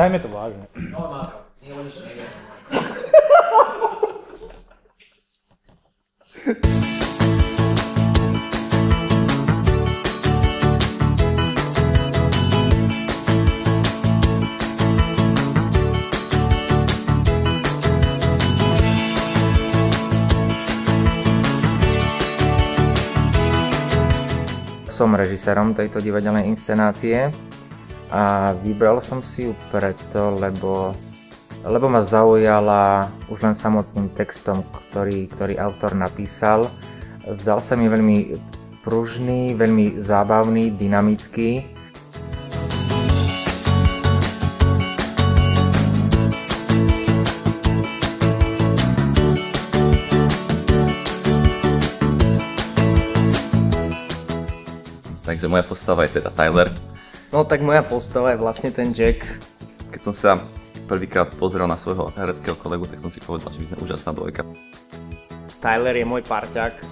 Dajme to vážne. No, Máťo, nehovoríš, nie. Som režisérom tejto divadelnej inscenácie a vybral som si ju preto, lebo ma zaujala už len samotným textom, ktorý autor napísal. Zdal sa mi veľmi pružný, veľmi zábavný, dynamický. Takže moja postava je teda Tyler. No tak moja postava je vlastne ten Jack. Keď som sa prvýkrát pozrel na svojho hereckého kolegu, tak som si povedal, že my sme úžasná dvojka. Tyler je môj parťák.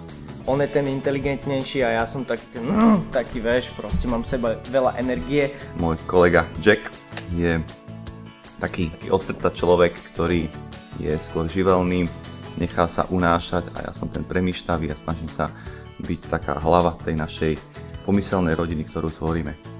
On je ten inteligentnejší a ja som taký vieš, proste mám v sebe veľa energie. Môj kolega Jack je taký od srdca človek, ktorý je skôr živelný, nechá sa unášať a ja som ten premýšľavý a snažím sa byť taká hlava tej našej pomyselnej rodiny, ktorú tvoríme.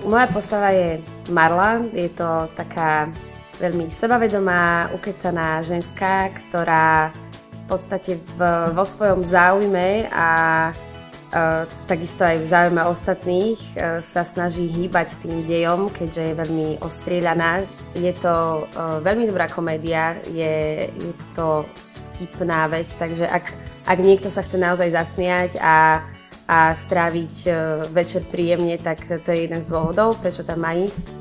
Moja postava je Marla, je to taká veľmi sebavedomá, ukecaná ženská, ktorá v podstate vo svojom záujme a takisto aj v záujme ostatných sa snaží hýbať tým dejom, keďže je veľmi ostrieľaná. Je to veľmi dobrá komédia, je to vtipná vec, takže ak niekto sa chce naozaj zasmiať a stráviť večer príjemne, tak to je jeden z dôvodov, prečo tam má ísť.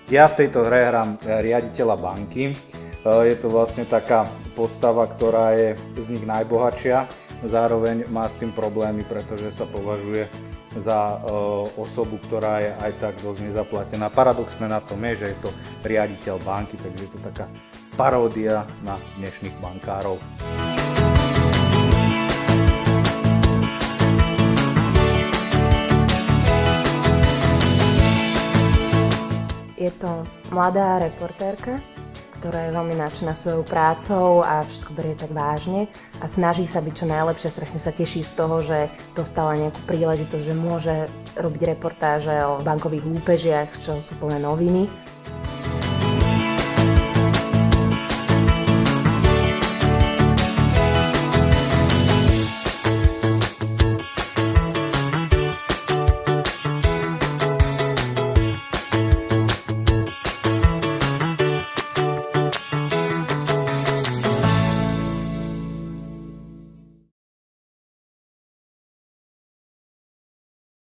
Ja v tejto hre hrám riaditeľa banky. Je to vlastne taká postava, ktorá je z nich najbohatšia. Zároveň má s tým problémy, pretože sa považuje za osobu, ktorá je aj tak dosť nezaplatená. Paradoxné na tom je, že je to riaditeľ banky, takže je to taká paródia na dnešných bankárov. Je to mladá reportérka, ktorá je veľmi nadšená svojou prácou a všetko berie tak vážne a snaží sa byť čo najlepšia, strašne sa teší z toho, že dostala nejakú príležitosť, že môže robiť reportáže o bankových lúpežiach, čo sú plné noviny.